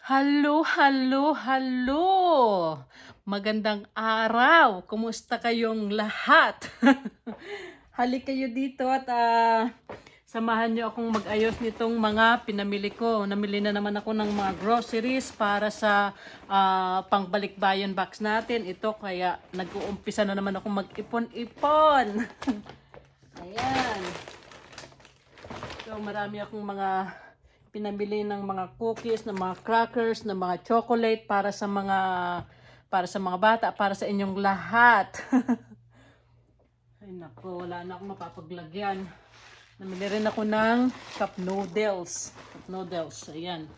Hello, hello, hello! Magandang araw! Kumusta kayong lahat? Halik kayo dito at samahan niyo akong mag-ayos nitong mga pinamili ko. Namili na naman ako ng mga groceries para sa pangbalikbayan box natin. Ito kaya nag-uumpisa na naman ako mag-ipon-ipon. Ayan. So marami akong mga pinamili ng mga cookies, ng mga crackers, ng mga chocolate para sa mga bata, para sa inyong lahat. Ay nako, wala na akong mapapaglagyan. Namili rin ako ng cup noodles. Cup noodles, ayan.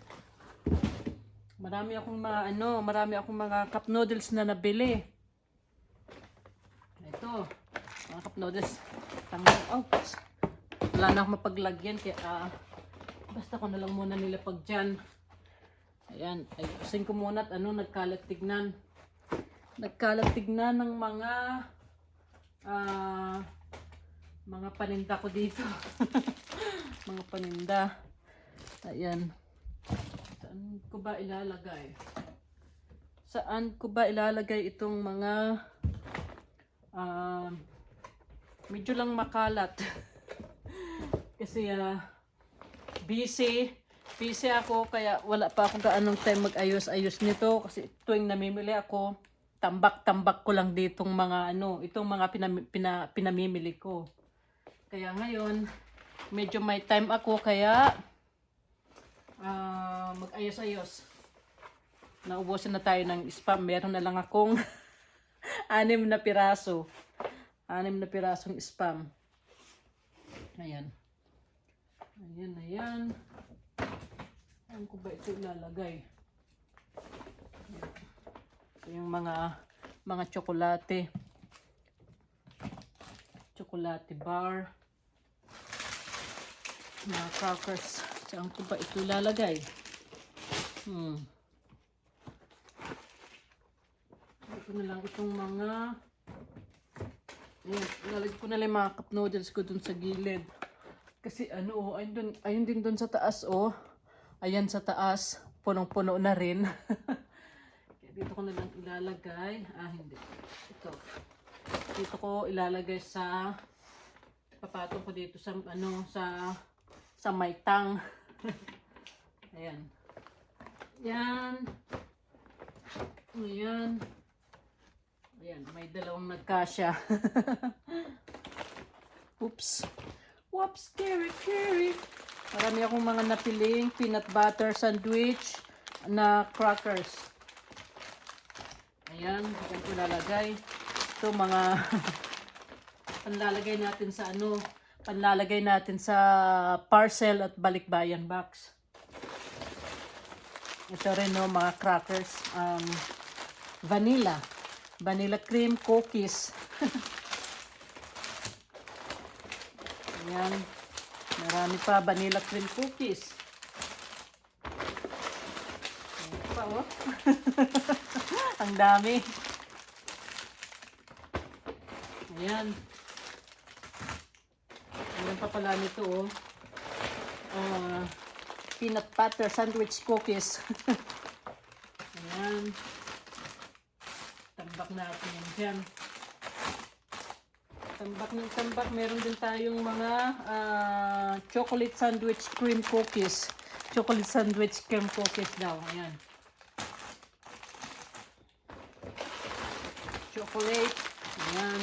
Marami akong mga cup noodles na nabili. Ito, mga cup noodles. Wala na akong mapaglagyan kaya basta ko na lang muna nilapag dyan. Ayan, ayusin ko muna at nagkalat tignan. Nagkalat tignan ng mga paninda ko dito. Mga paninda. Ayan. Saan ko ba ilalagay? Saan ko ba ilalagay itong mga medyo lang makalat. Kasi busy ako kaya wala pa akong gaanong time mag-ayos-ayos nito kasi tuwing namimili ako, tambak-tambak ko lang ditong mga itong mga pinamimili ko. Kaya ngayon, medyo may time ako kaya mag-ayos-ayos. Naubusan na tayo ng spam. Meron na lang akong 6 na piraso. 6 na pirasong spam. Ayan. Ayan. Saan ko ba ito ilalagay? Ito yung mga tsokolate. Tsokolate bar. Mga crackers. Saan ko ba ito ilalagay? Ito na lang itong mga... Ayan, ilalagay ko na lang mga cup noodles ko dun sa gilid. Kasi ayun din doon sa taas Ayan sa taas, punong-puno na rin. Kaya dito ko na lang ilalagay. Hindi. Ito. Dito ko ilalagay papatong ko dito sa may tang. Ayan. Yan. Ayan. Ayan, may dalawang nagkasya. Oops. Whoops, scary. Marami akong mga napiling peanut butter sandwich na crackers. Ayan, dyan ko lalagay. Ito mga panlalagay natin sa parcel at balikbayan box. Ito rin mga crackers, vanilla cream cookies. Ayan. Marami pa vanilla cream cookies. Ayan pa Ang dami. Ayan. Ayan pa pala nito peanut butter sandwich cookies. Ayan. Tambak natin yan dyan. Tambak ng tambak. Meron din tayong mga chocolate sandwich cream cookies. Chocolate sandwich cream cookies daw. Ayan. Chocolate. Ayan.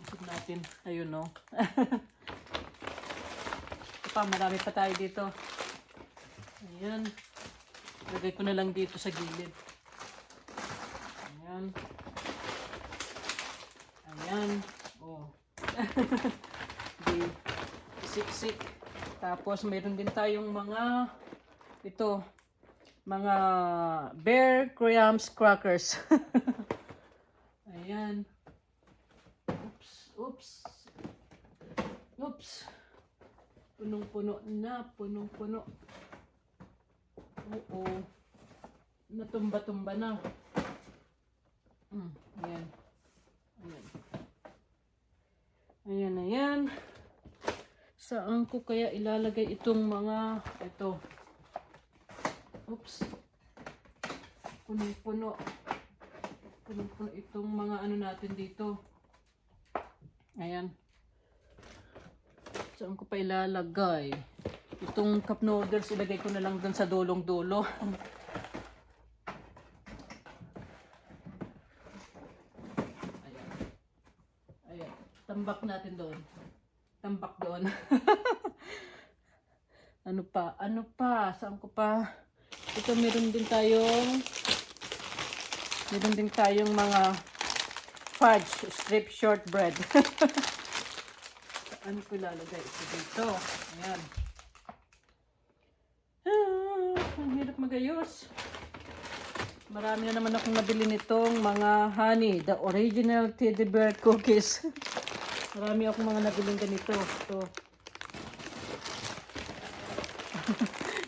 Isip natin. Ayun marami pa tayo dito. Ayan. Lagay ko na lang dito sa gilid. Ayan. Ayan. Di siksik. Tapos mayroon din tayong mga Bear Grahams crackers. Ayan. Oops. Punong-puno na. Oo. Natumba-tumba na. Ayan. Ayan. Saan ko kaya ilalagay itong mga ito? Oops. Punong-puno. Punong-puno itong mga ano natin dito. Ayan. Saan ko pa ilalagay? Itong cup noodles, ilagay ko na lang dun sa dulong-dulo. Ayan. Ayan. Tambak natin doon. Tambak doon. Ano pa? Ano pa? Saan ko pa? Ito meron din tayong mga fudge strip shortbread. Ano ko ilalagay? Ito dito. Ayan. Ang hirap magayos. Marami na naman akong nabili nitong mga honey. The original teddy bear cookies. Marami akong mga nabiling ganito. Ito.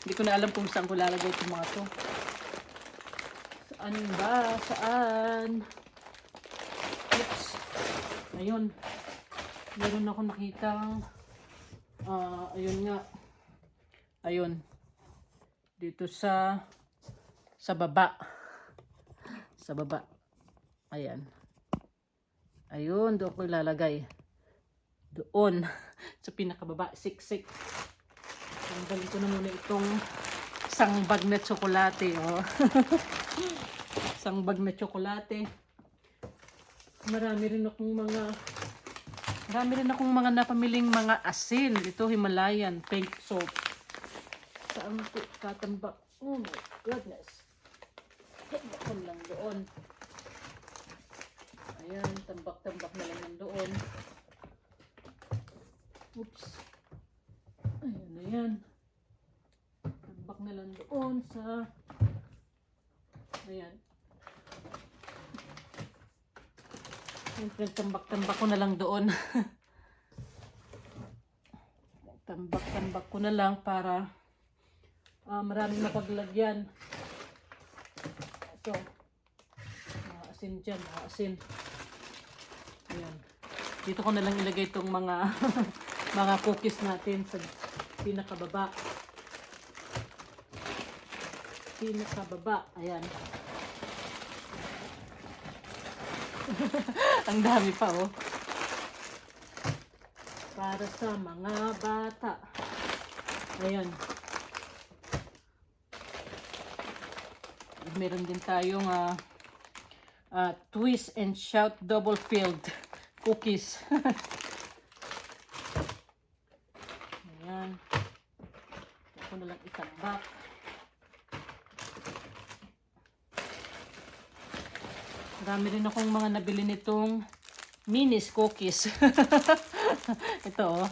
Hindi ko na alam kung saan ko lalagay itong mga to. Saan ba? Saan? Oops. Ayun. Meron ako nakitang ayun nga. Ayun. Dito sa baba. Sa baba. Ayan. Ayun, doon ko ilalagay. Doon. Sa pinakababa. Siksik. Tanggalin ko na muna itong isang bag na tsokolate. Oh. Isang bag na tsokolate. Marami rin akong mga napamiling mga asin. Ito, Himalayan pink soap. Saan ko tatambak? Oh my goodness. Tambak lang doon. Ayan, tambak-tambak na lang yan doon. Oops. Ayan. Tambak na lang doon sa... Ayan. Siyempre, tambak-tambak ko na lang doon. Tambak-tambak ko na lang para maraming mapaglagyan. Ito. Mga asin dyan. Mga asin. Ayan. Dito ko na lang ilagay itong mga mga cookies natin sa pinakababa. Pinakababa. Ayan. Ang dami pa, oh. Para sa mga bata. Ayan. Meron din tayong twist and shout double filled cookies. Ayan. Ako na lang itambak. Marami rin akong mga nabili nitong minis cookies. Ito, oh.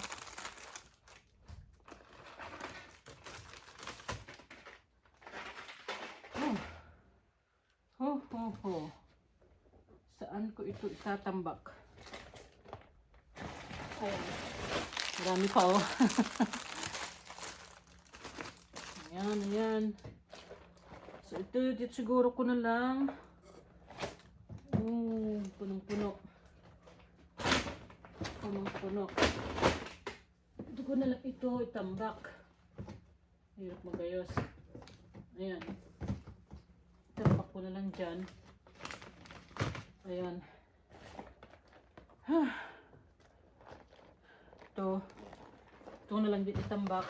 Saan ko ito itatambak? Ayan. Marami pa, oh. Ayan, ayan. So, ito siguro ko na lang. Punong-puno. Punong-puno. Ito ko na lang ito itambak. Hirap magayos. Ayan. Itambak ko na lang dyan. Ayan. Ito na lang din itambak.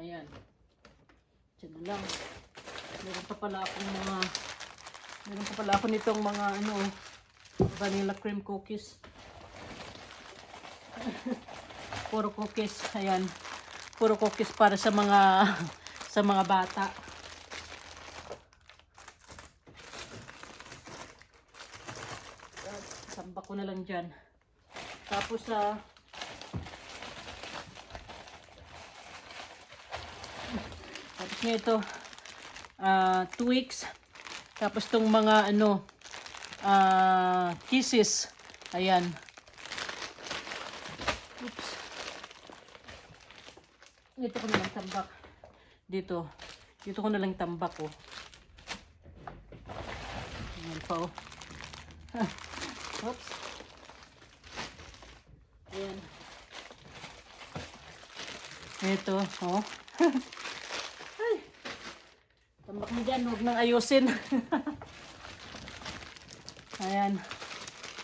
Ayan. Diyan na lang. Meron pa pala ako nitong mga vanilla cream cookies. Puro cookies. Ayan. Puro cookies para sa mga bata. Tambak ko na lang dyan. Tapos nga ito 2 weeks. Tapos tong mga kisses. Ayan. Oops. Dito ko na lang tambak. Dito ko na lang tambak, oh. Ayan pa, oh. Oops. Ayan. Ito, oh. Tambak mo dyan, huwag nang ayusin. Ayan.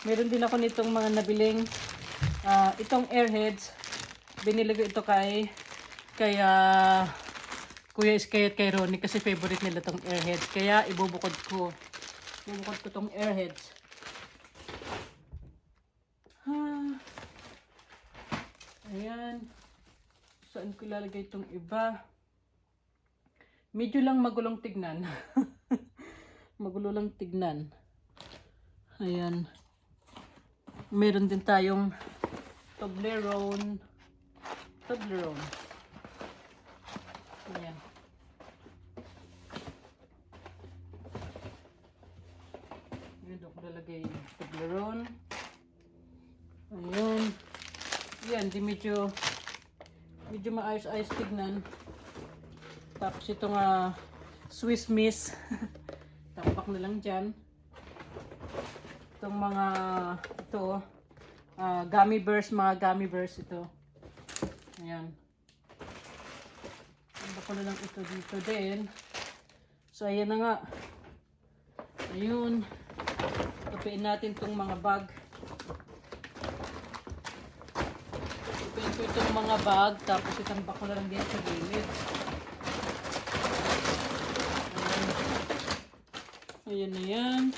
Meron din ako nitong mga nabiling itong airheads. Binili ko ito kay Kuya Iskay at kay Ronnie kasi favorite nila tong airheads. Kaya ibubukod ko. Ibubukod ko tong airheads. Ayan. Saan ko ilalagay itong iba? Medyo lang magulong tignan. Magulo lang tignan. Ayan. Meron din tayong Toblerone. Toblerone. Ayan. Yun ako lalagay yung Toblerone. Ayan. Yan, di medyo maayos-ayos tignan. Tapos itong Swiss Miss. Tampak na lang dyan. Itong mga ito gummy bears, mga gummy bears ito. Ayan. Tampak ko na lang ito dito din. So ayan na nga. Ayun. Tapiin natin itong mga bag. Tapiin ko itong mga bag. Tapos itambak ko na lang din sa gilid. Ayan na yan.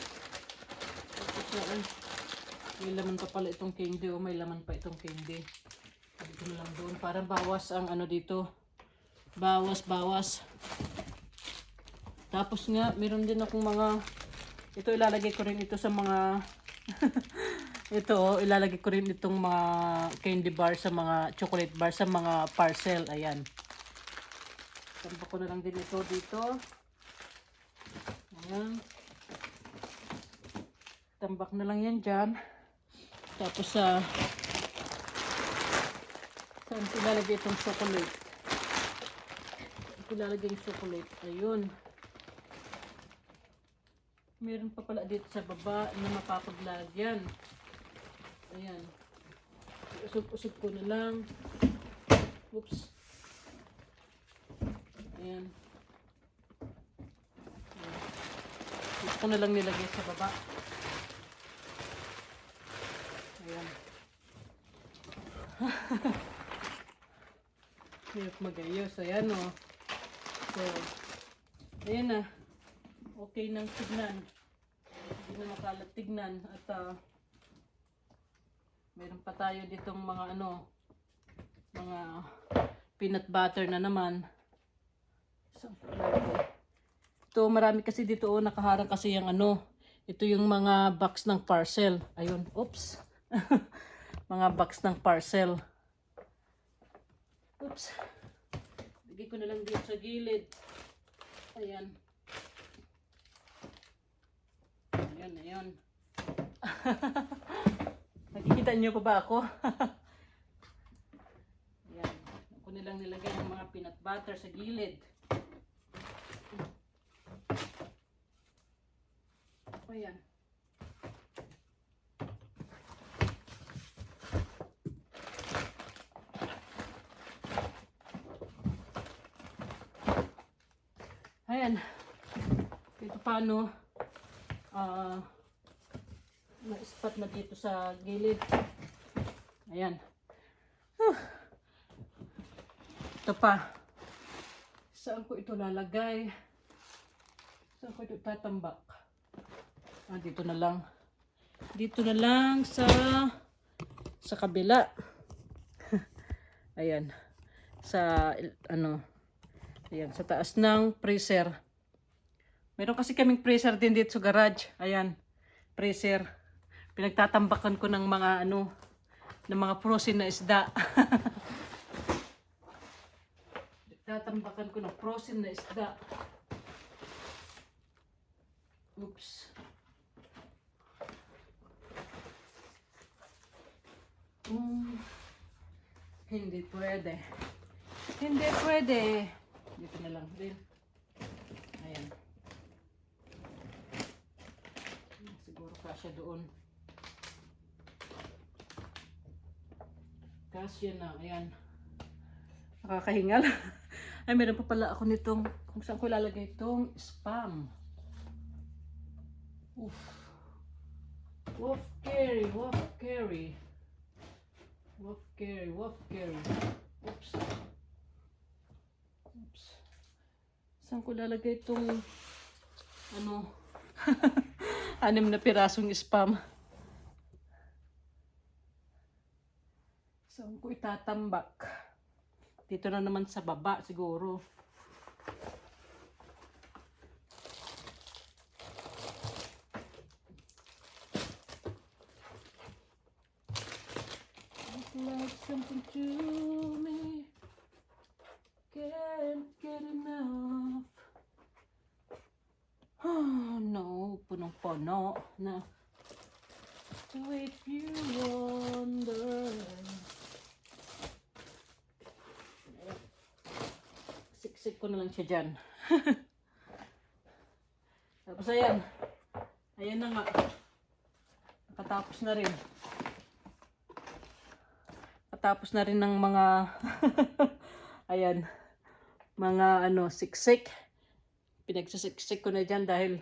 May laman pa pala itong candy. Oh, may laman pa itong candy. Dito na lang doon. Parang bawas ang ano dito. Bawas. Tapos nga, meron din akong mga... Ito ilalagay ko rin ito sa mga... Ito, ilalagay ko rin itong mga candy bar sa mga chocolate bar sa mga parcel. Ayan. Tambak ko na lang din ito dito. Ayan. Tambak na lang yan dyan. Tapos saan ko ilalagay itong chocolate? Ito ilalagay yung chocolate. Ayun. Meron pa pala dito sa baba na mapapaglagyan. Ayan. Usog-usog ko na lang. Oops. Ayan. Dito ko na lang nilagay sa baba. Ayan. Hirap mag-ayos. Ayan o. So, ayan na. Okay nang tignan. Hindi na makalat tignan. At meron pa tayo ditong mga mga peanut butter na naman. So, ito marami kasi dito nakaharang kasi yung ito yung mga box ng parcel. Ayun, oops. Mga box ng parcel. Oops. Bigay ko na lang dito sa gilid. Ayan. Ayan. Nakikita niyo pa ba ako? Ayan. Ako nilang nilagay ng mga peanut butter sa gilid. Ayan. Ayan. Ito paano na-spot na dito sa gilid. Ayan. Ito pa. Saan ko ito lalagay? Saan ko ito tatambak? Dito na lang. Dito na lang sa kabila. Ayan. Sa ayan, sa taas ng freezer. Meron kasi kaming freezer din dito sa garage. Ayan, freezer. Pinagtatambakan ko ng mga ng mga frozen na isda. Pinagtatambakan ko ng frozen na isda. Oops. Hindi pwede. Hindi pwede. Dito na lang din. Ayan. Siguro kasya doon. Kasya na. Ayan. Nakakahingal. Ay, meron pa pala ako nitong, kung saan ko ilalagay itong spam. Oof. Wolf carry, wolf carry. Wolf carry, wolf carry. Oops. Oops. Saan ko ilalagay itong, ano, 6 na pirasong spam. Saan ko itatambak? Dito na naman sa baba siguro. It's like something to me. Can't get enough. Oh no, punong-puno na. So if you wonder. Siksik ko na lang siya dyan. Tapos ayan. Ayan na nga. Nakatapos na rin. Nakatapos na rin ng mga ayan. Mga siksik. Pinagsisiksik ko na dyan dahil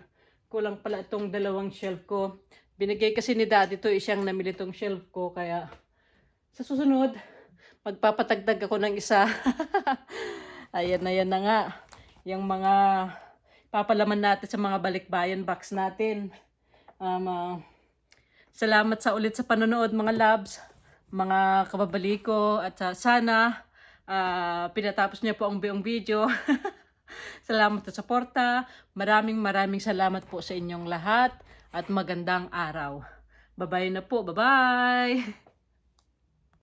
kulang pala itong 2 shelf ko. Binigay kasi ni Daddy to, siyang namili itong shelf ko. Kaya sa susunod, magpapatagdag ako ng isa. Ayan na nga. Yung mga papalaman natin sa mga balikbayan box natin. Salamat ulit sa panonood mga loves, mga kababaliko. At sana pinatapos niyo po ang buong video. Salamat sa suporta. Maraming salamat po sa inyong lahat. At magandang araw. Bye-bye na po. Bye-bye!